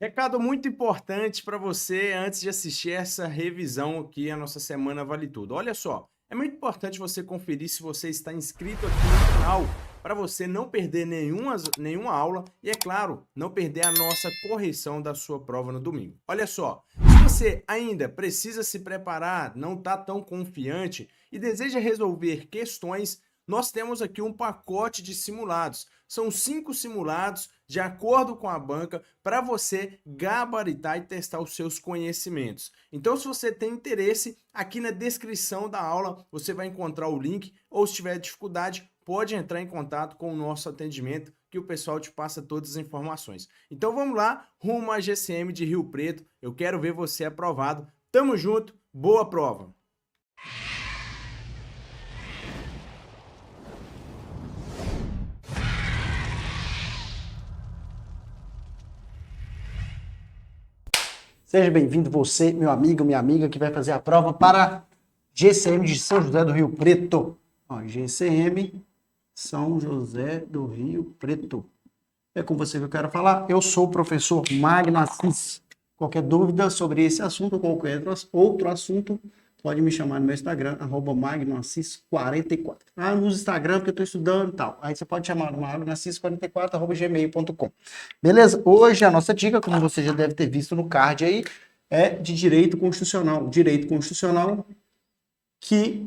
Recado muito importante para você antes de assistir essa revisão aqui, a nossa Semana Vale Tudo. Olha só, é muito importante você conferir se você está inscrito aqui no canal para você não perder nenhuma aula e, é claro, não perder a nossa correção da sua prova no domingo. Olha só, se você ainda precisa se preparar, não está tão confiante e deseja resolver questões, nós temos aqui um pacote de simulados. São 5 simulados de acordo com a banca para você gabaritar e testar os seus conhecimentos. Então, se você tem interesse, aqui na descrição da aula você vai encontrar o link, ou se tiver dificuldade, pode entrar em contato com o nosso atendimento, que o pessoal te passa todas as informações. Então vamos lá, rumo à GCM de Rio Preto. Eu quero ver você aprovado. Tamo junto, boa prova! Seja bem-vindo você, meu amigo, minha amiga, que vai fazer a prova para GCM de São José do Rio Preto. Ó, GCM São José do Rio Preto. É com você que eu quero falar. Eu sou o professor Magno Assis. Qualquer dúvida sobre esse assunto ou qualquer outro assunto, pode me chamar no meu Instagram, @magnoassis44. No Instagram, porque eu estou estudando e tal. Aí você pode chamar no magnoassis44@gmail.com. Beleza? Hoje a nossa dica, como você já deve ter visto no card aí, é de direito constitucional. Direito constitucional que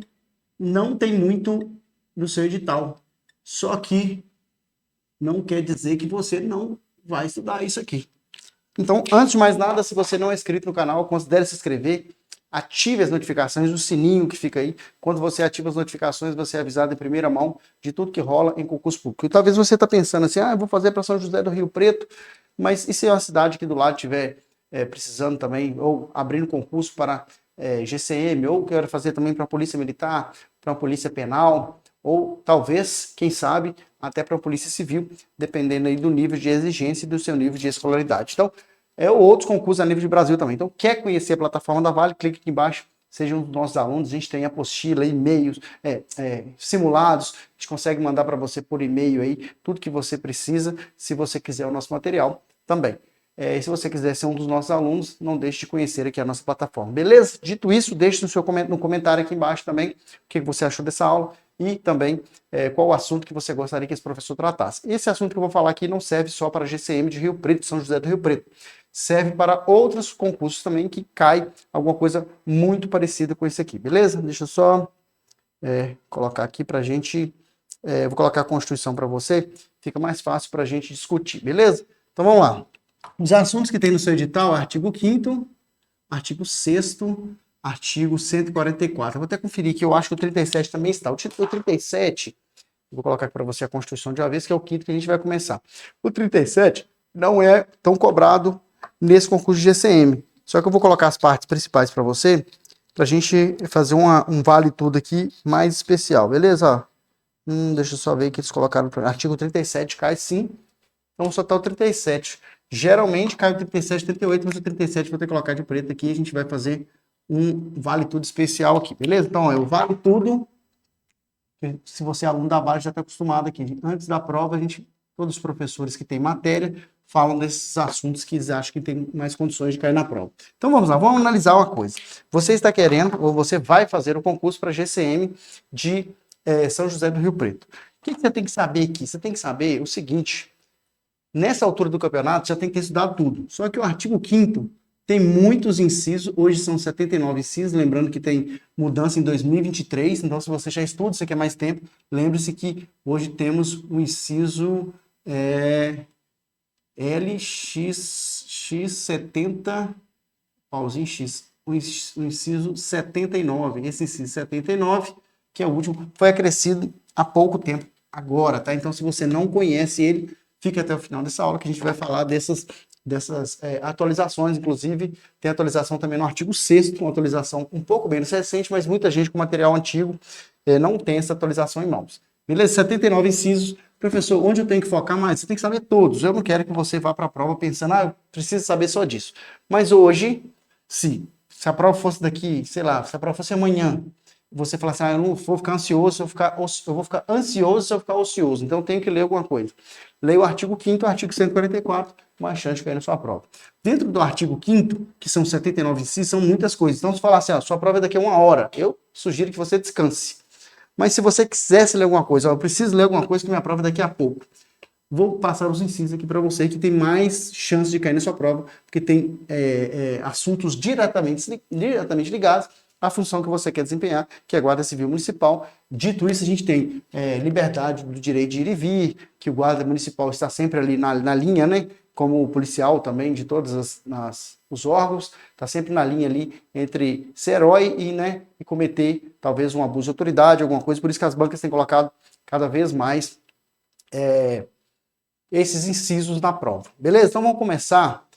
não tem muito no seu edital. Só que não quer dizer que você não vai estudar isso aqui. Então, antes de mais nada, se você não é inscrito no canal, considere se inscrever, ative as notificações, o sininho que fica aí. Quando você ativa as notificações, você é avisado em primeira mão de tudo que rola em concurso público. E talvez você está pensando assim, eu vou fazer para São José do Rio Preto, mas e se uma cidade aqui do lado estiver precisando também, ou abrindo concurso para GCM, ou quero fazer também para a Polícia Militar, para a Polícia Penal, ou talvez, quem sabe, até para a Polícia Civil, dependendo aí do nível de exigência e do seu nível de escolaridade. Então, outros concursos a nível de Brasil também. Então, quer conhecer a plataforma da Vale? Clique aqui embaixo, sejam um dos nossos alunos. A gente tem apostila, e-mails, simulados. A gente consegue mandar para você por e-mail aí tudo que você precisa, se você quiser o nosso material também. E se você quiser ser um dos nossos alunos, não deixe de conhecer aqui a nossa plataforma. Beleza? Dito isso, deixe no comentário aqui embaixo também o que você achou dessa aula e também qual o assunto que você gostaria que esse professor tratasse. Esse assunto que eu vou falar aqui não serve só para GCM de Rio Preto, São José do Rio Preto. Serve para outros concursos também que cai alguma coisa muito parecida com esse aqui, beleza? Deixa eu só colocar aqui para a gente... vou colocar a Constituição para você, fica mais fácil para a gente discutir, beleza? Então vamos lá. Os assuntos que tem no seu edital, artigo 5º, artigo 6º, artigo 144. Eu vou até conferir que eu acho que o 37 também está. O título 37, vou colocar aqui para você a Constituição de uma vez, que é o 5º que a gente vai começar. O 37 não é tão cobrado nesse concurso de GCM. Só que eu vou colocar as partes principais para você, para a gente fazer um vale tudo aqui mais especial, beleza? Deixa eu só ver que eles colocaram. Artigo 37 cai sim. Então só está o 37. Geralmente cai o 37 e 38, mas o 37 vou ter que colocar de preto aqui. A gente vai fazer um vale tudo especial aqui, beleza? Então, o vale tudo. Se você é aluno da Vale, já está acostumado aqui. Antes da prova, todos os professores que têm matéria falam desses assuntos que eles acham que tem mais condições de cair na prova. Então vamos lá, vamos analisar uma coisa. Você está querendo, ou você vai fazer o concurso para GCM de São José do Rio Preto. O que você tem que saber aqui? Você tem que saber o seguinte: nessa altura do campeonato, já tem que ter estudado tudo. Só que o artigo 5º tem muitos incisos, hoje são 79 incisos, lembrando que tem mudança em 2023, então se você já estuda, você quer mais tempo, lembre-se que hoje temos o inciso LXX70, pauzinho X, o inciso 79, esse inciso 79, que é o último, foi acrescido há pouco tempo, agora, tá? Então se você não conhece ele, fique até o final dessa aula que a gente vai falar dessas atualizações, inclusive tem atualização também no artigo 6º, uma atualização um pouco menos recente, mas muita gente com material antigo não tem essa atualização em mãos. Beleza? 79 incisos. Professor, onde eu tenho que focar mais? Você tem que saber todos. Eu não quero que você vá para a prova pensando, eu preciso saber só disso. Mas hoje, se a prova fosse daqui, sei lá, se a prova fosse amanhã, você fala assim, eu não vou ficar ansioso, eu vou ficar ansioso se eu ficar ocioso, então eu tenho que ler alguma coisa. Leia o artigo 5º, o artigo 144, mais chance de cair na sua prova. Dentro do artigo 5º, que são 79 incisos, são muitas coisas. Então, se falar assim, sua prova é daqui a 1 hora, eu sugiro que você descanse. Mas se você quisesse ler alguma coisa, eu preciso ler alguma coisa que minha prova é daqui a pouco. Vou passar os incisos aqui para você, que tem mais chance de cair na sua prova, porque tem assuntos diretamente ligados à função que você quer desempenhar, que é a Guarda Civil Municipal. Dito isso, a gente tem liberdade do direito de ir e vir, que o Guarda Municipal está sempre ali na linha, né? Como o policial também de todos os órgãos, está sempre na linha ali entre ser herói e cometer talvez um abuso de autoridade, alguma coisa. Por isso que as bancas têm colocado cada vez mais esses incisos na prova. Beleza? Então vamos começar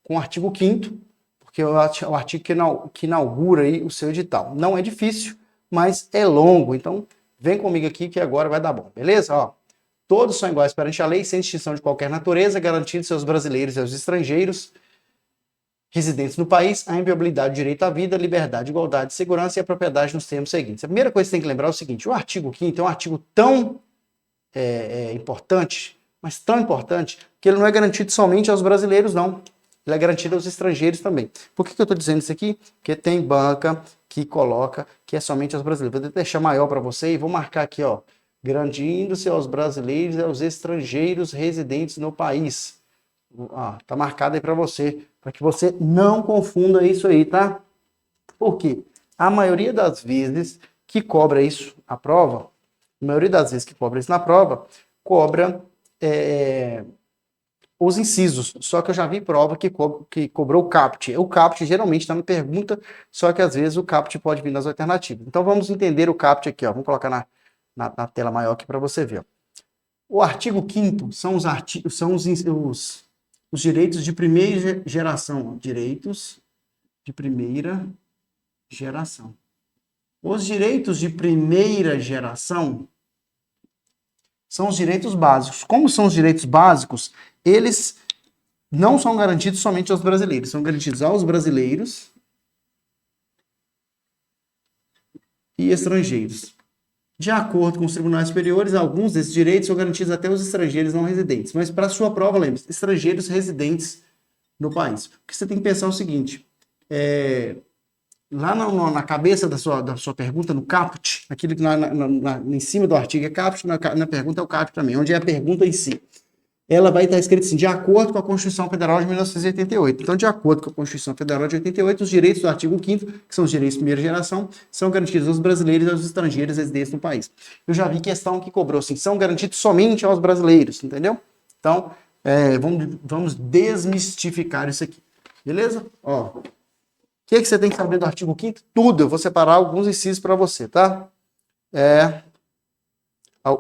com o artigo 5º, porque é o artigo que inaugura aí o seu edital. Não é difícil, mas é longo, então vem comigo aqui que agora vai dar bom. Beleza? Ó. Todos são iguais perante a lei, sem distinção de qualquer natureza, garantindo seus brasileiros e aos estrangeiros residentes no país a inviolabilidade do direito à vida, liberdade, igualdade, segurança e a propriedade nos termos seguintes. A primeira coisa que você tem que lembrar é o seguinte, o artigo 5º é um artigo tão importante, mas tão importante, que ele não é garantido somente aos brasileiros, não. Ele é garantido aos estrangeiros também. Por que eu estou dizendo isso aqui? Porque tem banca que coloca que é somente aos brasileiros. Vou deixar maior para você e vou marcar aqui, ó, garantindo-se aos brasileiros e aos estrangeiros residentes no país. Tá marcado aí para você, para que você não confunda isso aí, tá? Por quê? A maioria das vezes que cobra isso a prova, na prova, cobra os incisos. Só que eu já vi prova que cobrou o CAPT. O CAPT geralmente está na pergunta, só que às vezes o CAPT pode vir nas alternativas. Então vamos entender o CAPT aqui, ó. Vamos colocar na tela maior aqui para você ver. Ó. O artigo 5º são os direitos de primeira geração. Ó. Direitos de primeira geração. Os direitos de primeira geração são os direitos básicos. Como são os direitos básicos, eles não são garantidos somente aos brasileiros, são garantidos aos brasileiros e estrangeiros. De acordo com os tribunais superiores, alguns desses direitos são garantidos até aos estrangeiros não residentes. Mas para a sua prova, lembre-se, estrangeiros residentes no país. O que você tem que pensar é o seguinte, lá na cabeça da sua pergunta, no CAPT, aquilo que em cima do artigo é CAPT, na pergunta é o CAPT também, onde é a pergunta em si. Ela vai estar escrita assim, de acordo com a Constituição Federal de 1988. Então, de acordo com a Constituição Federal de 88, os direitos do artigo 5º, que são os direitos de primeira geração, são garantidos aos brasileiros e aos estrangeiros residentes no país. Eu já vi questão que cobrou assim, são garantidos somente aos brasileiros, entendeu? Então, vamos desmistificar isso aqui. Beleza? Ó. O que você tem que saber do artigo 5º? Tudo. Eu vou separar alguns incisos para você, tá?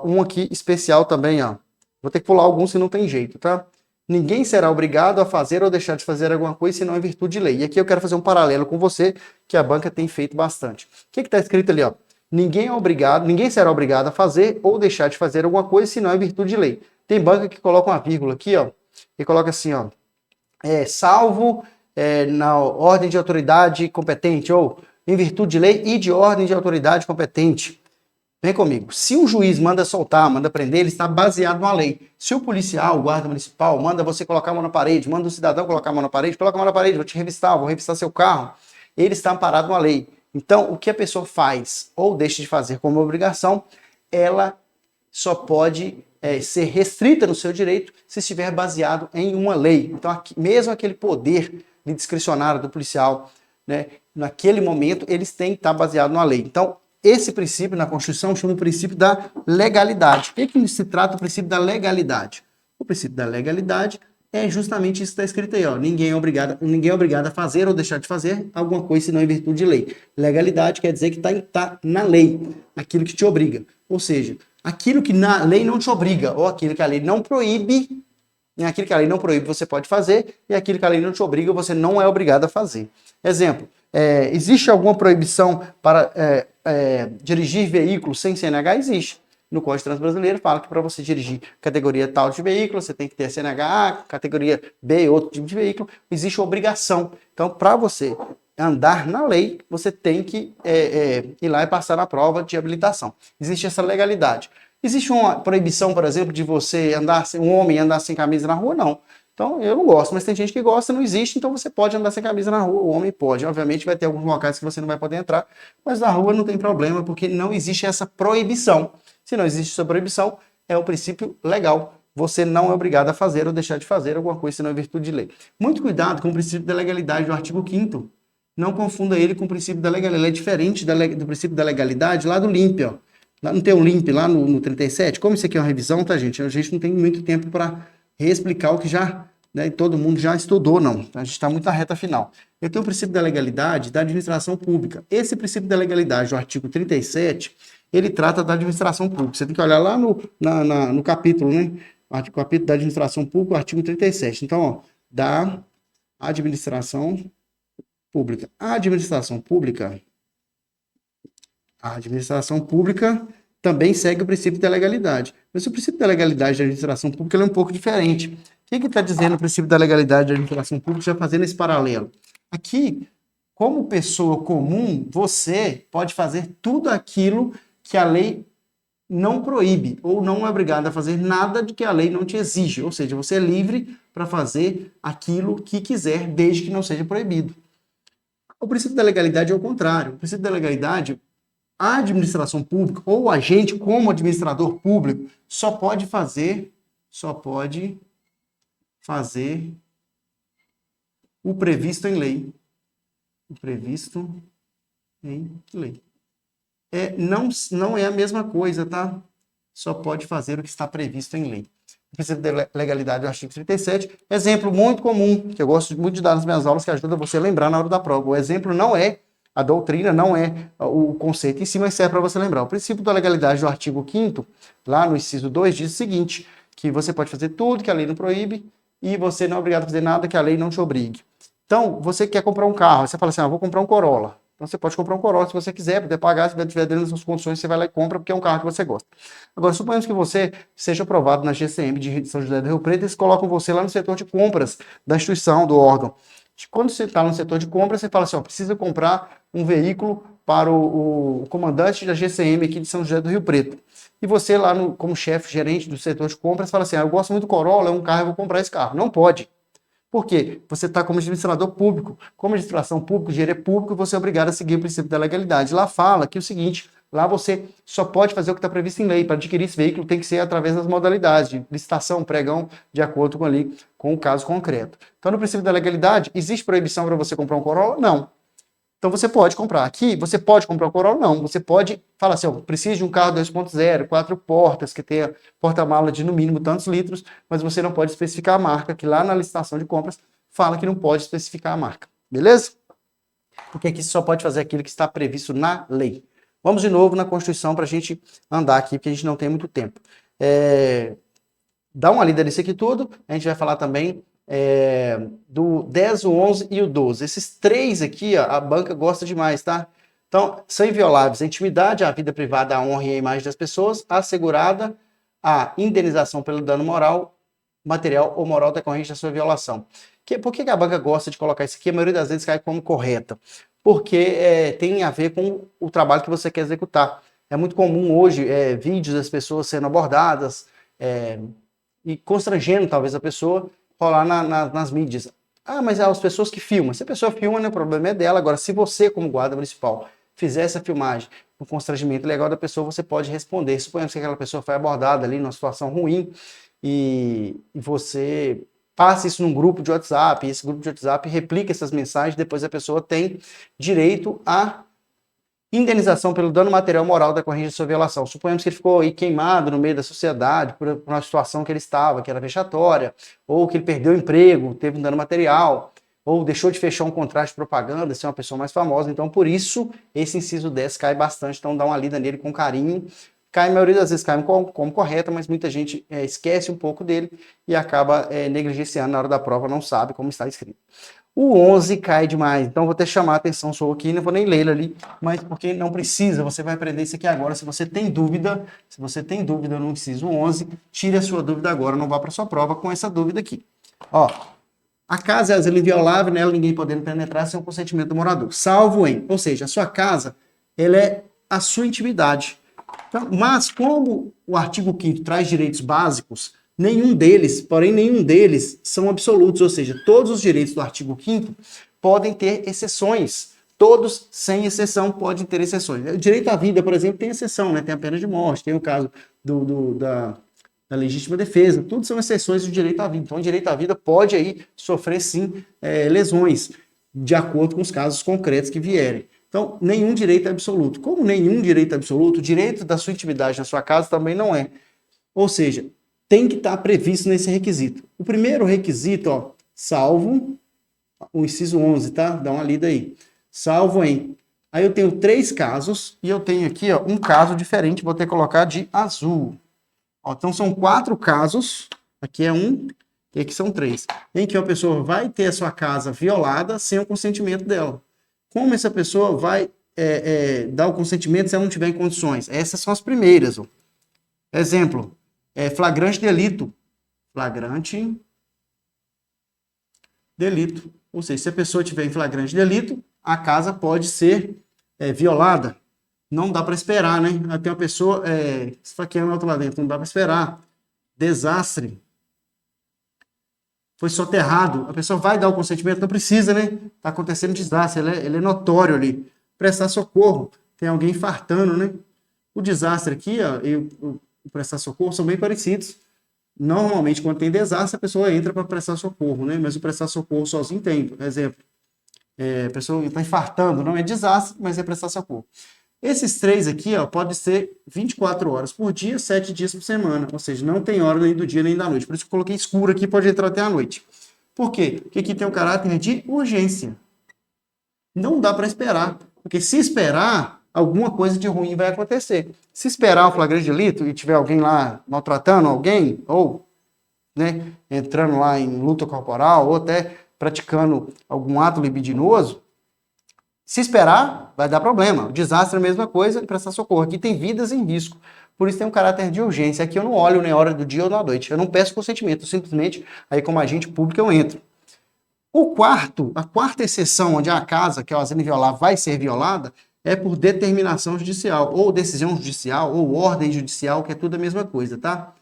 Um aqui especial também, ó. Vou ter que pular alguns se não tem jeito, tá? Ninguém será obrigado a fazer ou deixar de fazer alguma coisa senão em virtude de lei. E aqui eu quero fazer um paralelo com você, que a banca tem feito bastante. O que está escrito ali, ó? Ninguém será obrigado a fazer ou deixar de fazer alguma coisa senão em virtude de lei. Tem banca que coloca uma vírgula aqui, ó, e coloca assim, ó, salvo na ordem de autoridade competente, ou em virtude de lei e de ordem de autoridade competente. Vem comigo. Se um juiz manda soltar, manda prender, ele está baseado numa lei. Se o policial, o guarda municipal, manda você colocar a mão na parede, manda o cidadão colocar a mão na parede, coloca a mão na parede, vou te revistar, vou revistar seu carro, ele está amparado numa lei. Então, o que a pessoa faz ou deixa de fazer como obrigação, ela só pode ser restrita no seu direito se estiver baseado em uma lei. Então, mesmo aquele poder discricionário do policial, né, naquele momento, eles têm que estar baseados numa lei. Então, esse princípio na Constituição chama o princípio da legalidade. O que se trata do princípio da legalidade? O princípio da legalidade é justamente isso que está escrito aí, ó. Ninguém é obrigado a fazer ou deixar de fazer alguma coisa senão em virtude de lei. Legalidade quer dizer que está na lei, aquilo que te obriga. Ou seja, aquilo que na lei não te obriga, ou aquilo que a lei não proíbe, aquilo que a lei não proíbe você pode fazer, e aquilo que a lei não te obriga você não é obrigado a fazer. Exemplo, existe alguma proibição para dirigir veículos sem CNH? Existe. No Código de Trânsito Brasileiro fala que para você dirigir categoria tal de veículo, você tem que ter CNH, categoria B, outro tipo de veículo, existe obrigação. Então, para você andar na lei, você tem que ir lá e passar na prova de habilitação. Existe essa legalidade. Existe uma proibição, por exemplo, de você um homem andar sem camisa na rua? Não. Então, eu não gosto, mas tem gente que gosta, não existe, então você pode andar sem camisa na rua, o homem pode. Obviamente vai ter alguns locais que você não vai poder entrar, mas na rua não tem problema, porque não existe essa proibição. Se não existe essa proibição, é um princípio legal. Você não é obrigado a fazer ou deixar de fazer alguma coisa senão em virtude de lei. Muito cuidado com o princípio da legalidade do artigo 5º. Não confunda ele com o princípio da legalidade. Ele é diferente do princípio da legalidade lá do LIMP, ó. Lá não tem um LIMP lá no 37? Como isso aqui é uma revisão, tá, gente? A gente não tem muito tempo para reexplicar o que já, né, todo mundo já estudou, não. A gente está muito na reta final. Eu tenho o princípio da legalidade da administração pública. Esse princípio da legalidade do artigo 37, ele trata da administração pública. Você tem que olhar lá no capítulo, né? O capítulo da administração pública, o artigo 37. Então, ó, da administração pública. A administração pública também segue o princípio da legalidade. Mas o princípio da legalidade da administração pública é um pouco diferente. O que está dizendo o princípio da legalidade da administração pública, já fazendo esse paralelo? Aqui, como pessoa comum, você pode fazer tudo aquilo que a lei não proíbe, ou não é obrigado a fazer nada de que a lei não te exige. Ou seja, você é livre para fazer aquilo que quiser, desde que não seja proibido. O princípio da legalidade é o contrário. O princípio da legalidade, a administração pública, ou o agente como administrador público, só pode fazer o previsto em lei. O previsto em lei. Não é a mesma coisa, tá? Só pode fazer o que está previsto em lei. O princípio da legalidade do artigo 37, exemplo muito comum, que eu gosto muito de dar nas minhas aulas, que ajuda você a lembrar na hora da prova. O exemplo não é a doutrina, não é o conceito em si, mas serve para você lembrar. O princípio da legalidade do artigo 5º, lá no inciso 2, diz o seguinte, que você pode fazer tudo que a lei não proíbe e você não é obrigado a fazer nada que a lei não te obrigue. Então, você quer comprar um carro, você fala assim, vou comprar um Corolla. Então você pode comprar um Corolla se você quiser, poder pagar, se tiver dentro das suas condições, você vai lá e compra, porque é um carro que você gosta. Agora, suponhamos que você seja aprovado na GCM de São José do Rio Preto, eles colocam você lá no setor de compras da instituição, do órgão. Quando você está no setor de compras, você fala assim, precisa comprar um veículo para o comandante da GCM aqui de São José do Rio Preto. E você lá, como chefe, gerente do setor de compras, fala assim, eu gosto muito do Corolla, é um carro, eu vou comprar esse carro. Não pode. Por quê? Você está como administrador público. Como administração pública, dinheiro é público, você é obrigado a seguir o princípio da legalidade. Lá fala que é o seguinte, lá você só pode fazer o que está previsto em lei. Para adquirir esse veículo tem que ser através das modalidades de licitação, pregão, de acordo com o caso concreto. Então, no princípio da legalidade, existe proibição para você comprar um Corolla? Não. Então você pode comprar. Aqui, você pode comprar um Corolla? Não. Você pode falar assim, preciso de um carro 2.0, 4 portas, que tenha porta-mala de no mínimo tantos litros, mas você não pode especificar a marca, que lá na licitação de compras fala que não pode especificar a marca. Beleza? Porque aqui você só pode fazer aquilo que está previsto na lei. Vamos de novo na Constituição para a gente andar aqui, porque a gente não tem muito tempo. Dá uma lida nisso aqui tudo. A gente vai falar também do 10, o 11 e o 12. Esses três aqui, a banca gosta demais, tá? Então, são invioláveis a intimidade, a vida privada, a honra e a imagem das pessoas, assegurada a indenização pelo dano moral, material ou moral decorrente da sua violação. Por que a banca gosta de colocar isso aqui? A maioria das vezes cai como correta. Porque tem a ver com o trabalho que você quer executar. É muito comum hoje vídeos das pessoas sendo abordadas e constrangendo talvez a pessoa rolar nas mídias. Mas as pessoas que filmam. Se a pessoa filma, né, o problema é dela. Agora, se você, como guarda municipal, fizer essa filmagem no constrangimento legal da pessoa, você pode responder. Suponhamos que aquela pessoa foi abordada ali numa situação ruim e você passa isso num grupo de WhatsApp, e esse grupo de WhatsApp replica essas mensagens, depois a pessoa tem direito a indenização pelo dano material moral decorrente da sua violação. Suponhamos que ele ficou aí queimado no meio da sociedade por uma situação que ele estava, que era vexatória, ou que ele perdeu o emprego, teve um dano material, ou deixou de fechar um contrato de propaganda, ser uma pessoa mais famosa. Então, por isso, esse inciso 10 cai bastante. Então, dá uma lida nele com carinho. A maioria das vezes cai como correta, mas muita gente esquece um pouco dele e acaba negligenciando na hora da prova, não sabe como está escrito. O 11 cai demais, então vou até chamar a atenção sua aqui, não vou nem ler ele ali, mas porque não precisa, você vai aprender isso aqui agora. Se você tem dúvida no inciso 11, tire a sua dúvida agora, não vá para sua prova com essa dúvida aqui. A casa é asilo inviolável, nela ninguém podendo penetrar sem o consentimento do morador, salvo em, ou seja, a sua casa, ela é a sua intimidade. Então, mas como o artigo 5º traz direitos básicos, nenhum deles são absolutos, ou seja, todos os direitos do artigo 5º podem ter exceções. Todos, sem exceção, podem ter exceções. O direito à vida, por exemplo, tem exceção, né? Tem a pena de morte, tem o caso da legítima defesa, tudo são exceções do direito à vida. Então, o direito à vida pode aí sofrer, sim, lesões, de acordo com os casos concretos que vierem. Então, nenhum direito é absoluto. Como nenhum direito é absoluto, o direito da sua intimidade na sua casa também não é. Ou seja, tem que estar previsto nesse requisito. O primeiro requisito, ó, salvo o inciso 11, tá? Dá uma lida aí. Salvo em... Aí eu tenho 3 casos e eu tenho aqui, ó, um caso diferente, vou ter que colocar de azul. Ó, então são 4 casos, aqui é 1 e aqui são 3, em que uma pessoa vai ter a sua casa violada sem o consentimento dela. Como essa pessoa vai dar o consentimento se ela não tiver em condições? Essas são as primeiras. Ó. Exemplo, flagrante delito. Flagrante delito. Ou seja, se a pessoa tiver em flagrante delito, a casa pode ser violada. Não dá para esperar, né? Tem uma pessoa esfaqueando outro lá dentro, não dá para esperar. Desastre. Foi soterrado. A pessoa vai dar o consentimento, não precisa, né? Está acontecendo desastre, ele é notório ali. Prestar socorro. Tem alguém infartando, né? O desastre aqui, ó, e o prestar socorro são bem parecidos. Normalmente, quando tem desastre, a pessoa entra para prestar socorro, né? Mas o prestar socorro sozinho tem. Exemplo, a pessoa está infartando, não é desastre, mas é prestar socorro. Esses 3 aqui, ó, pode ser 24 horas por dia, 7 dias por semana. Ou seja, não tem hora nem do dia nem da noite. Por isso que eu coloquei escuro aqui, pode entrar até a noite. Por quê? Porque aqui tem um caráter de urgência. Não dá para esperar. Porque se esperar, alguma coisa de ruim vai acontecer. Se esperar o flagrante delito e tiver alguém lá maltratando alguém, ou né, entrando lá em luta corporal, ou até praticando algum ato libidinoso, se esperar, vai dar problema. O desastre é a mesma coisa e prestar socorro. Aqui tem vidas em risco. Por isso tem um caráter de urgência. Aqui eu não olho nem a hora do dia ou da noite. Eu não peço consentimento. Simplesmente, aí como agente público, eu entro. A quarta exceção onde a casa, que é o asilo inviolável, vai ser violada, é por determinação judicial, ou decisão judicial, ou ordem judicial, que é tudo a mesma coisa, tá?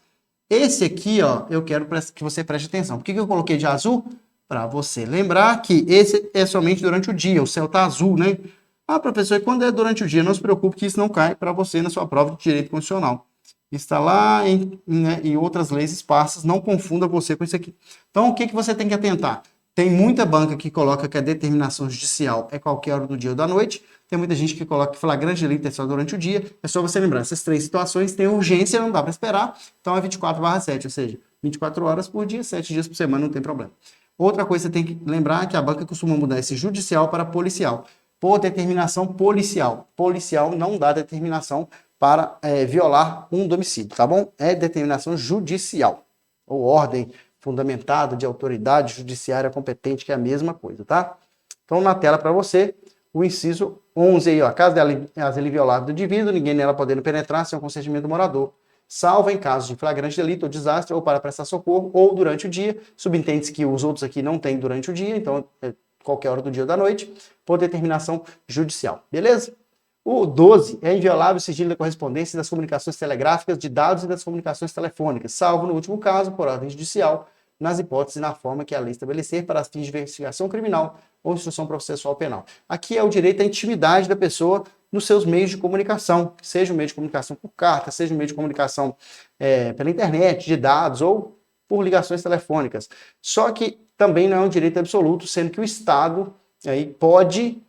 Esse aqui, ó, eu quero que você preste atenção. Por que eu coloquei de azul? Para você lembrar que esse é somente durante o dia, o céu tá azul, né? Ah, professor, e quando é durante o dia? Não se preocupe que isso não cai para você na sua prova de direito constitucional. Está lá em outras leis esparsas, não confunda você com isso aqui. Então, o que você tem que atentar? Tem muita banca que coloca que a determinação judicial é qualquer hora do dia ou da noite. Tem muita gente que coloca que flagrante delito é só durante o dia. É só você lembrar, essas 3 situações tem urgência, não dá para esperar. Então é 24/7, ou seja, 24 horas por dia, 7 dias por semana, não tem problema. Outra coisa que você tem que lembrar é que a banca costuma mudar esse judicial para policial. Por determinação policial. Policial não dá determinação para violar um domicílio, tá bom? É determinação judicial. Ou ordem fundamentada de autoridade judiciária competente, que é a mesma coisa, tá? Então, na tela para você, o inciso 11 aí, ó. A casa é asilo inviolável do indivíduo, ninguém nela podendo penetrar sem o consentimento do morador, salvo em casos de flagrante delito ou desastre, ou para prestar socorro, ou durante o dia. Subentende-se que os outros aqui não têm durante o dia, então é qualquer hora do dia ou da noite, por determinação judicial. Beleza? O 12 é inviolável o sigilo da correspondência e das comunicações telegráficas, de dados e das comunicações telefônicas, salvo, no último caso, por ordem judicial, nas hipóteses e na forma que a lei estabelecer para fins de investigação criminal ou instrução processual penal. Aqui é o direito à intimidade da pessoa nos seus meios de comunicação, seja o meio de comunicação por carta, seja o meio de comunicação pela internet, de dados ou por ligações telefônicas. Só que também não é um direito absoluto, sendo que o Estado aí pode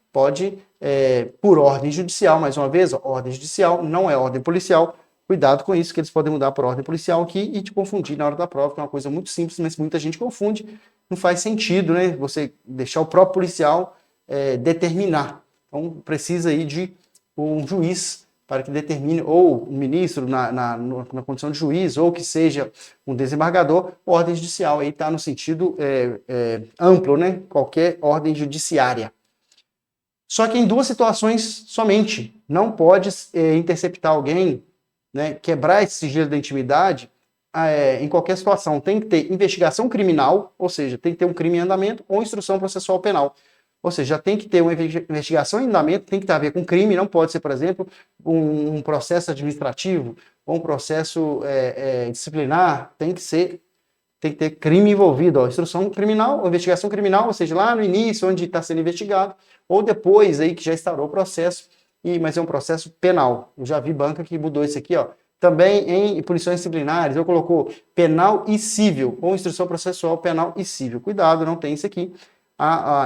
por ordem judicial, mais uma vez, ordem judicial não é ordem policial. Cuidado com isso, que eles podem mudar por ordem policial aqui e te confundir na hora da prova, que é uma coisa muito simples, mas muita gente confunde. Não faz sentido, né? Você deixar o próprio policial determinar. Então, precisa aí de um juiz para que determine, ou um ministro na condição de juiz, ou que seja um desembargador. Ordem judicial aí está no sentido amplo, né? Qualquer ordem judiciária. Só que em 2 situações somente. Não pode interceptar alguém, né, quebrar esse sigilo da intimidade em qualquer situação, tem que ter investigação criminal, ou seja, tem que ter um crime em andamento ou instrução processual penal. Ou seja, já tem que ter uma investigação em andamento, tem que ter a ver com crime, não pode ser, por exemplo, um processo administrativo ou um processo disciplinar, tem que ter crime envolvido, ó, instrução criminal, ou investigação criminal, ou seja, lá no início, onde está sendo investigado, ou depois aí que já instaurou o processo, mas é um processo penal. Eu já vi banca que mudou isso aqui, ó. Também em punições disciplinares, eu colocou penal e civil, ou instrução processual penal e civil. Cuidado, não tem isso aqui.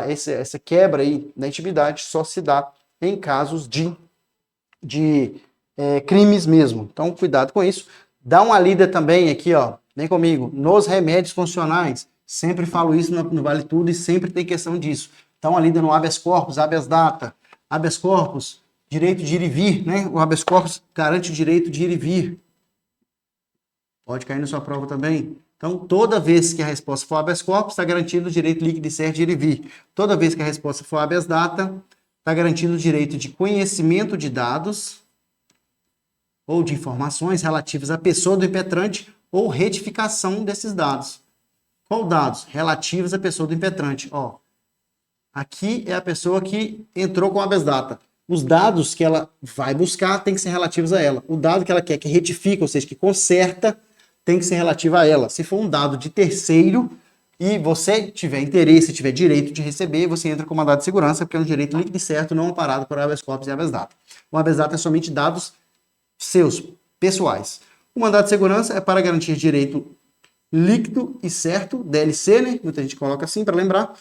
Essa quebra aí da intimidade só se dá em casos de crimes mesmo. Então, cuidado com isso. Dá uma lida também aqui, ó, vem comigo, nos remédios funcionais. Sempre falo isso no Vale Tudo e sempre tem questão disso. Dá uma lida no habeas corpus, habeas data, habeas corpus, direito de ir e vir, né? O habeas corpus garante o direito de ir e vir. Pode cair na sua prova também. Então, toda vez que a resposta for habeas corpus, está garantido o direito líquido e certo de ir e vir. Toda vez que a resposta for habeas data, está garantido o direito de conhecimento de dados ou de informações relativas à pessoa do impetrante ou retificação desses dados. Qual dados? Relativos à pessoa do impetrante. Ó, aqui é a pessoa que entrou com habeas data. Os dados que ela vai buscar têm que ser relativos a ela. O dado que ela quer que retifica, ou seja, que conserta, tem que ser relativo a ela. Se for um dado de terceiro e você tiver interesse, tiver direito de receber, você entra com mandado de segurança, porque é um direito líquido e certo, não amparado por habeas corpus e habeas data. O habeas data é somente dados seus, pessoais. O mandado de segurança é para garantir direito líquido e certo, DLC, né? Muita gente coloca assim para lembrar.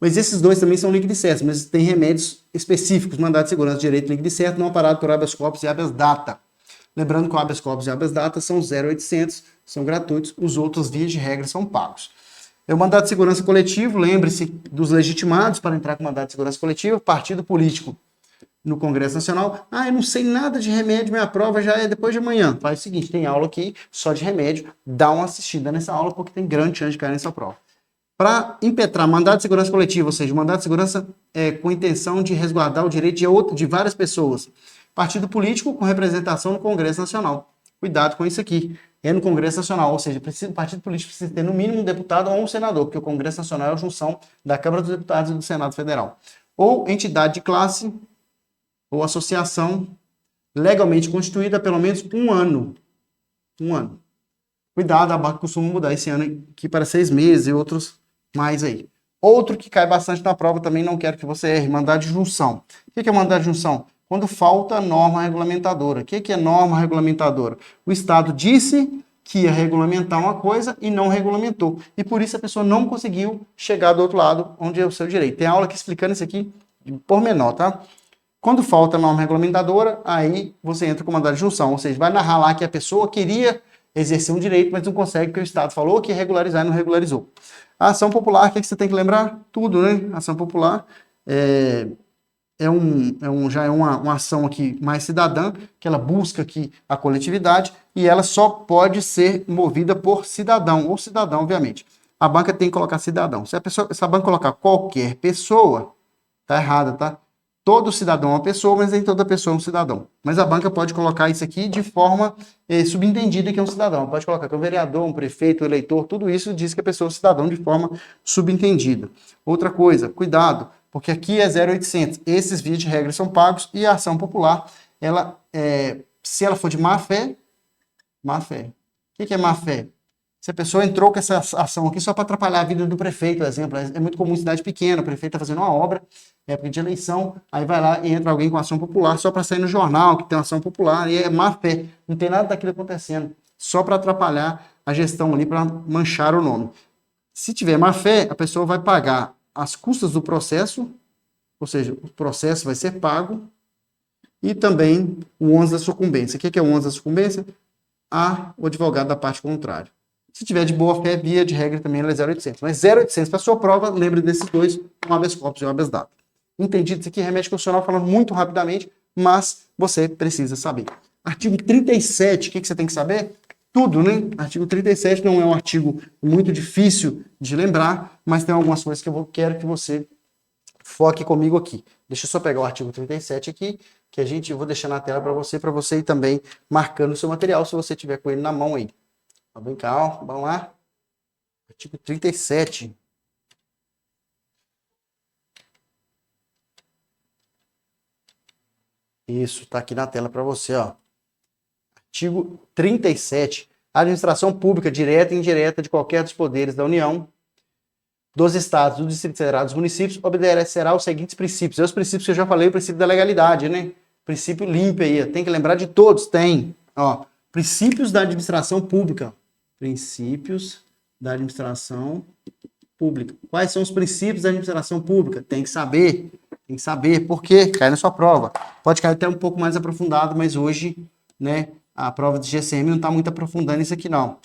Mas esses dois também são líquidos e certos, mas tem remédios específicos, mandado de segurança, direito líquido e certo, não amparado por habeas corpus e habeas data. Lembrando que o habeas corpus e habeas data são 0,800, são gratuitos, os outros, vias de regra, são pagos. É o mandado de segurança coletivo, lembre-se dos legitimados para entrar com mandado de segurança coletivo, partido político no Congresso Nacional. Eu não sei nada de remédio, minha prova já é depois de amanhã. Faz o seguinte, tem aula aqui só de remédio, dá uma assistida nessa aula, porque tem grande chance de cair nessa prova. Para impetrar mandado de segurança coletivo, ou seja, mandado de segurança com intenção de resguardar o direito de várias pessoas. Partido político com representação no Congresso Nacional. Cuidado com isso aqui. É no Congresso Nacional, ou seja, o partido político precisa ter no mínimo um deputado ou um senador, porque o Congresso Nacional é a junção da Câmara dos Deputados e do Senado Federal. Ou entidade de classe ou associação legalmente constituída há pelo menos um ano. Um ano. Cuidado, a banca costuma mudar esse ano aqui para 6 meses e outros mais aí. Outro que cai bastante na prova também, não quero que você erre, mandado de junção. O que é mandado de junção? Quando falta norma regulamentadora. O que é norma regulamentadora? O Estado disse que ia regulamentar uma coisa e não regulamentou. E por isso a pessoa não conseguiu chegar do outro lado, onde é o seu direito. Tem aula aqui explicando isso aqui por menor, tá? Quando falta norma regulamentadora, aí você entra com mandado de junção. Ou seja, vai narrar lá que a pessoa queria exercer um direito, mas não consegue porque o Estado falou que ia regularizar e não regularizou. A ação popular, o que você tem que lembrar? Tudo, né? A ação popular já é uma ação aqui mais cidadã, que ela busca aqui a coletividade e ela só pode ser movida por cidadão, ou cidadão, obviamente. A banca tem que colocar cidadão. Se a banca colocar qualquer pessoa, tá errada, tá? Todo cidadão é uma pessoa, mas nem toda pessoa é um cidadão. Mas a banca pode colocar isso aqui de forma subentendida que é um cidadão. Pode colocar que é um vereador, um prefeito, um eleitor, tudo isso diz que a pessoa é um cidadão de forma subentendida. Outra coisa, cuidado, porque aqui é 0,800. Esses vias de regra são pagos e a ação popular, se ela for de má fé. O que é má fé? Se a pessoa entrou com essa ação aqui só para atrapalhar a vida do prefeito, por exemplo, é muito comum em cidade pequena, o prefeito está fazendo uma obra, época de eleição, aí vai lá e entra alguém com ação popular só para sair no jornal que tem uma ação popular, e é má fé, não tem nada daquilo acontecendo, só para atrapalhar a gestão ali, para manchar o nome. Se tiver má fé, a pessoa vai pagar as custas do processo, ou seja, o processo vai ser pago, e também o ônus da sucumbência. O que é o ônus da sucumbência? O advogado da parte contrária. Se tiver de boa fé, via de regra também ela é 0,800. Mas 0,800 para a sua prova, lembre desses dois, um habeas corpus e um habeas data. Entendido isso aqui, remédio constitucional, falando muito rapidamente, mas você precisa saber. Artigo 37, o que você tem que saber? Tudo, né? Artigo 37 não é um artigo muito difícil de lembrar, mas tem algumas coisas que eu quero que você foque comigo aqui. Deixa eu só pegar o artigo 37 aqui, que eu vou deixar na tela para você ir também marcando o seu material, se você tiver com ele na mão aí. Bem calmo, vamos lá. Artigo 37. Isso, tá aqui na tela para você, ó. Artigo 37. A administração pública direta e indireta de qualquer dos poderes da União, dos estados, do Distrito Federal, dos municípios, obedecerá aos seguintes princípios. Os princípios que eu já falei, o princípio da legalidade, né? Princípio limpo aí, tem que lembrar de todos, tem. Ó, princípios da administração pública. Princípios da administração pública. Quais são os princípios da administração pública? Tem que saber. Tem que saber. Por quê? Cai na sua prova. Pode cair até um pouco mais aprofundado, mas hoje, né, a prova de GCM não está muito aprofundando isso aqui, não.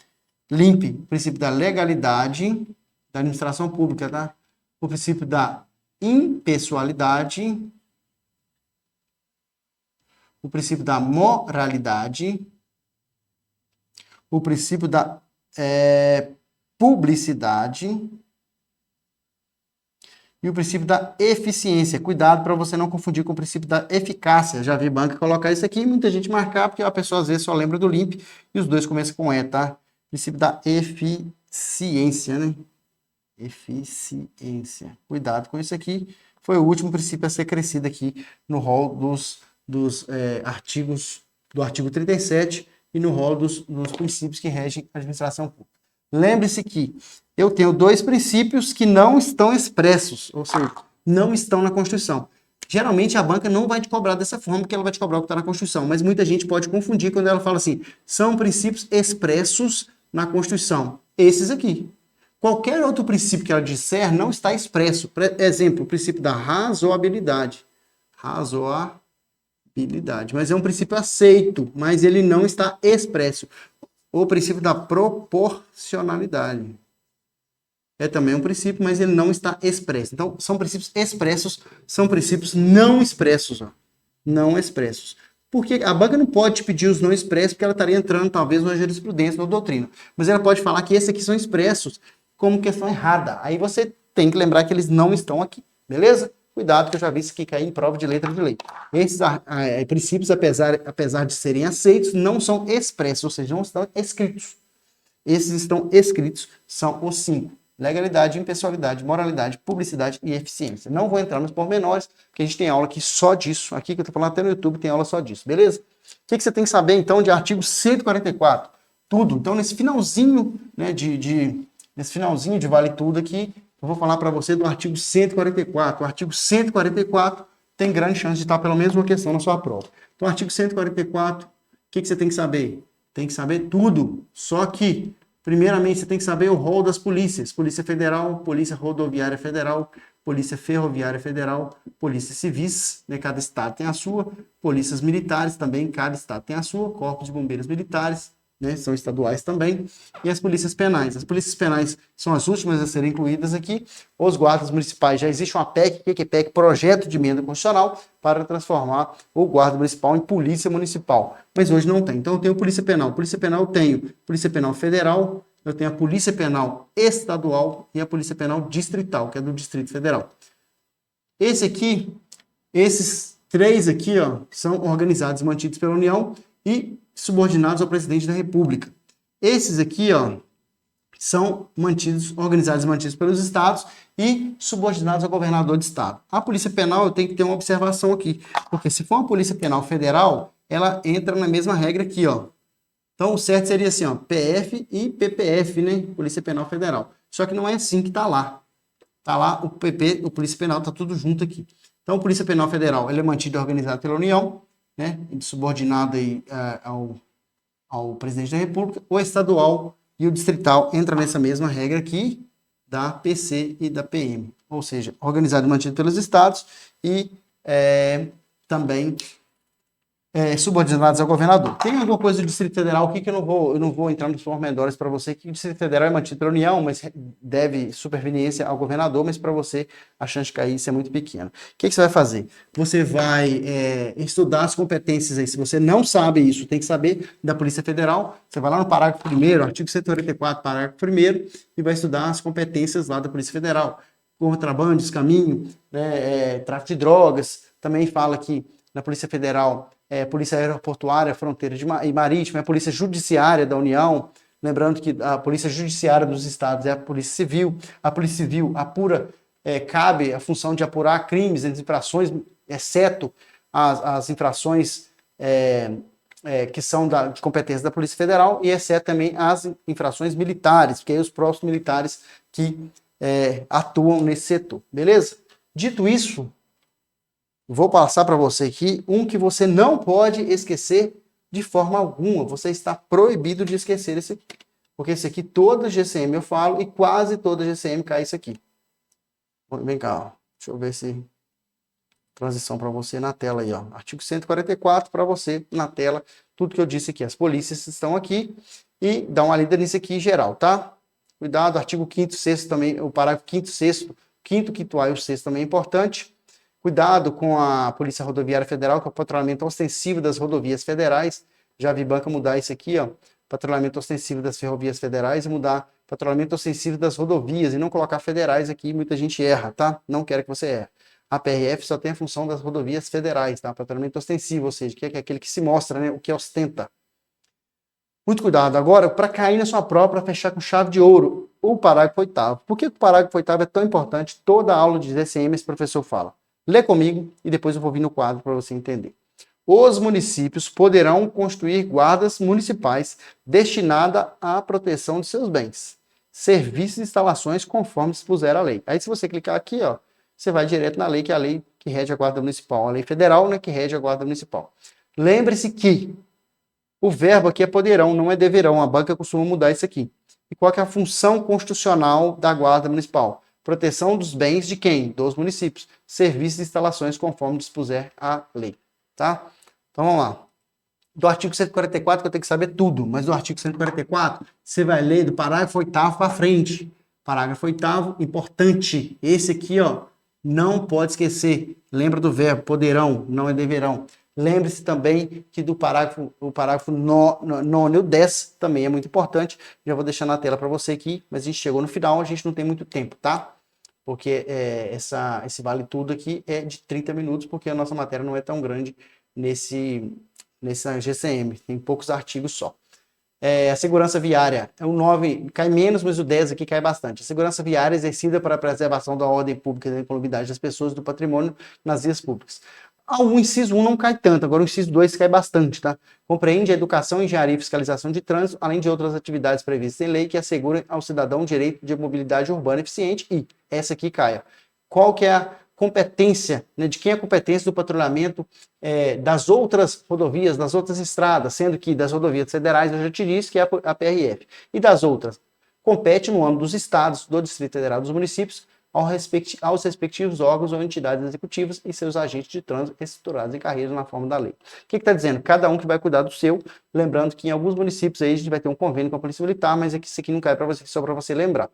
LIMP, princípio da legalidade da administração pública, tá? O princípio da impessoalidade, o princípio da moralidade, o princípio da publicidade e o princípio da eficiência. Cuidado para você não confundir com o princípio da eficácia. Já vi banca colocar isso aqui e muita gente marcar, porque a pessoa às vezes só lembra do LIMP e os dois começam com E, tá? Princípio da eficiência, né? Eficiência. Cuidado com isso aqui. Foi o último princípio a ser crescido aqui no rol dos artigos do artigo 37 e no rol dos princípios que regem a administração pública. Lembre-se que eu tenho dois princípios que não estão expressos, ou seja, não estão na Constituição. Geralmente a banca não vai te cobrar dessa forma, porque ela vai te cobrar o que está na Constituição, mas muita gente pode confundir quando ela fala assim, são princípios expressos na Constituição. Esses aqui. Qualquer outro princípio que ela disser não está expresso. Por exemplo, o princípio da razoabilidade. Razoabilidade. Mas é um princípio aceito, mas ele não está expresso. O princípio da proporcionalidade. É também um princípio, mas ele não está expresso. Então, são princípios expressos, são princípios não expressos. Ó. Não expressos. Porque a banca não pode te pedir os não expressos, porque ela estaria entrando, talvez, na jurisprudência, na doutrina. Mas ela pode falar que esses aqui são expressos como questão errada. Aí você tem que lembrar que eles não estão aqui. Beleza? Cuidado, que eu já vi isso aqui cair em prova de letra de lei. Esses princípios, apesar de serem aceitos, não são expressos, ou seja, não estão escritos. Esses estão escritos, são os 5. Legalidade, impessoalidade, moralidade, publicidade e eficiência. Não vou entrar nos pormenores, porque a gente tem aula aqui só disso. Aqui que eu estou falando até no YouTube tem aula só disso, beleza? O que você tem que saber, então, de artigo 144? Tudo. Então, nesse finalzinho, né, nesse finalzinho de vale tudo aqui, eu vou falar para você do artigo 144. O artigo 144 tem grande chance de estar pelo menos uma questão na sua prova. Então, artigo 144, o que você tem que saber? Tem que saber tudo, só que primeiramente, você tem que saber o rol das polícias. Polícia Federal, Polícia Rodoviária Federal, Polícia Ferroviária Federal, Polícia Civis, né? Cada estado tem a sua. Polícias Militares também, cada estado tem a sua. Corpos de Bombeiros Militares, né? São estaduais também. E as polícias penais. As polícias penais são as últimas a serem incluídas aqui. Os guardas municipais, já existe uma PEC, o que é PEC? Projeto de Emenda Constitucional para transformar o guarda municipal em polícia municipal. Mas hoje não tem. Então eu tenho Polícia Penal. Polícia Penal eu tenho Polícia Penal Federal, eu tenho a Polícia Penal Estadual e a Polícia Penal Distrital, que é do Distrito Federal. Esses três aqui, ó, são organizados e mantidos pela União e subordinados ao presidente da República. Esses aqui, ó, são organizados e mantidos pelos estados e subordinados ao governador de estado. A Polícia Penal, eu tenho que ter uma observação aqui, porque se for uma Polícia Penal Federal, ela entra na mesma regra aqui, ó. Então, o certo seria assim, ó, PF e PPF, né? Polícia Penal Federal. Só que não é assim que tá lá. Tá lá o PP, o Polícia Penal, tá tudo junto aqui. Então, a Polícia Penal Federal, ele é mantido e organizado pela União, né? Subordinado aí, ao presidente da República. O estadual e o distrital entra nessa mesma regra aqui da PC e da PM. Ou seja, organizado e mantido pelos estados e também subordinados ao governador. Tem alguma coisa do Distrito Federal aqui que eu não vou entrar nos pormenores para você, que o Distrito Federal é mantido pela União, mas deve superveniência ao governador, mas para você a chance de cair isso é muito pequena. O que você vai fazer? Você vai estudar as competências aí. Se você não sabe isso, tem que saber da Polícia Federal. Você vai lá no parágrafo 1º, artigo 144, parágrafo 1º, e vai estudar as competências lá da Polícia Federal. Contrabando, descaminho, né, tráfico de drogas. Também fala que na Polícia Federal Polícia Aeroportuária, Fronteira e Marítima, Polícia Judiciária da União, Lembrando que a Polícia Judiciária dos Estados é a Polícia Civil. A Polícia Civil apura, cabe a função de apurar crimes, as infrações, exceto as infrações que são de competência da Polícia Federal, e exceto também as infrações militares, porque aí os próprios militares que atuam nesse setor, beleza? Dito isso, vou passar para você aqui um que você não pode esquecer de forma alguma. Você está proibido de esquecer esse aqui, porque esse aqui toda GCM eu falo e quase toda GCM cai isso aqui. Vem cá, ó. Deixa eu ver se transição para você na tela aí, ó. Artigo 144 para você na tela, tudo que eu disse aqui. As polícias estão aqui e dá uma lida nisso aqui em geral, tá? Cuidado, artigo 5º, 6º também, o parágrafo 5º, 6º, 5º, 5º A e o 6º também é importante. Cuidado com a Polícia Rodoviária Federal, que é o patrulhamento ostensivo das rodovias federais. Já vi banca mudar isso aqui, ó. Patrulhamento ostensivo das ferrovias federais e mudar patrulhamento ostensivo das rodovias e não colocar federais aqui, muita gente erra, tá? Não quero que você erre. A PRF só tem a função das rodovias federais, tá? Patrulhamento ostensivo, ou seja, que é aquele que se mostra, né? O que ostenta. Muito cuidado. Agora, para cair na sua prova, para fechar com chave de ouro, o parágrafo 8º. Por que o parágrafo 8º é tão importante? Toda aula de GCM esse professor fala. Lê comigo e depois eu vou vir no quadro para você entender. Os municípios poderão construir guardas municipais destinadas à proteção de seus bens, serviços e instalações conforme dispuser a lei. Aí se você clicar aqui, ó, você vai direto na lei, que é a lei que rege a guarda municipal, a lei federal, né, que rege a guarda municipal. Lembre-se que o verbo aqui é poderão, não é deverão. A banca costuma mudar isso aqui. E qual que é a função constitucional da guarda municipal? Proteção dos bens de quem? Dos municípios. Serviços e instalações conforme dispuser a lei. Tá? Então vamos lá. Do artigo 144 que eu tenho que saber tudo, mas do artigo 144 você vai ler do parágrafo 8º para frente. Parágrafo 8º, importante. Esse aqui, ó, não pode esquecer. Lembra do verbo poderão, não é deverão. Lembre-se também que o parágrafo 9 e o 10 também é muito importante. Já vou deixar na tela para você aqui, mas a gente chegou no final, a gente não tem muito tempo, tá? Porque esse vale tudo aqui é de 30 minutos, porque a nossa matéria não é tão grande nessa GCM, tem poucos artigos só. A segurança viária, o 9 cai menos, mas o 10 aqui cai bastante. A segurança viária exercida para a preservação da ordem pública e da incolumidade das pessoas e do patrimônio nas vias públicas. O inciso 1 não cai tanto, agora o inciso 2 cai bastante, tá? Compreende a educação, engenharia e fiscalização de trânsito, além de outras atividades previstas em lei que assegurem ao cidadão o direito de mobilidade urbana eficiente e essa aqui caia. Qual que é a competência, né, de quem é a competência do patrulhamento das outras rodovias, das outras estradas, sendo que das rodovias federais eu já te disse que é a PRF, e das outras compete no âmbito dos estados, do Distrito Federal, dos municípios, aos respectivos órgãos ou entidades executivas e seus agentes de trânsito estruturados em carreiras na forma da lei. O que está dizendo? Cada um que vai cuidar do seu, lembrando que em alguns municípios aí a gente vai ter um convênio com a Polícia Militar, mas é que isso aqui não cai para você, só para você lembrar.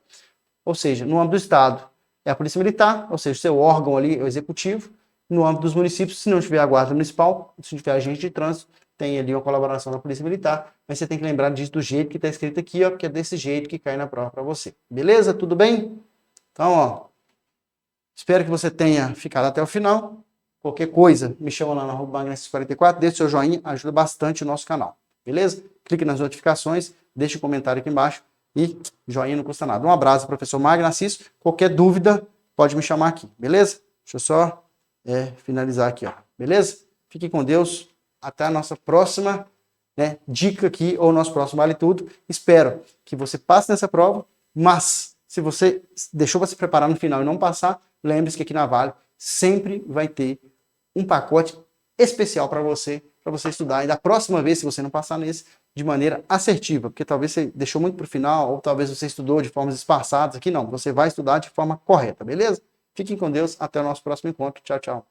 Ou seja, no âmbito do estado é a Polícia Militar, ou seja, o seu órgão ali é o executivo. No âmbito dos municípios, se não tiver a guarda municipal, se não tiver agente de trânsito, tem ali uma colaboração da Polícia Militar, mas você tem que lembrar disso do jeito que está escrito aqui, ó, porque é desse jeito que cai na prova para você. Beleza? Tudo bem? Então, ó, espero que você tenha ficado até o final. Qualquer coisa, me chama lá na @magnesses44, deixe seu joinha, ajuda bastante o nosso canal. Beleza? Clique nas notificações, deixe um comentário aqui embaixo e joinha não custa nada. Um abraço, professor Magno Assis. Qualquer dúvida, pode me chamar aqui, beleza? Deixa eu só finalizar aqui, ó. Beleza? Fique com Deus. Até a nossa próxima dica aqui, ou nosso próximo Vale Tudo. Espero que você passe nessa prova, mas se você deixou para se preparar no final e não passar, lembre-se que aqui na Vale sempre vai ter um pacote especial para você estudar. E da próxima vez, se você não passar nesse, de maneira assertiva, porque talvez você deixou muito para o final, ou talvez você estudou de formas esparçadas. Aqui não, você vai estudar de forma correta, beleza? Fiquem com Deus, até o nosso próximo encontro. Tchau, tchau.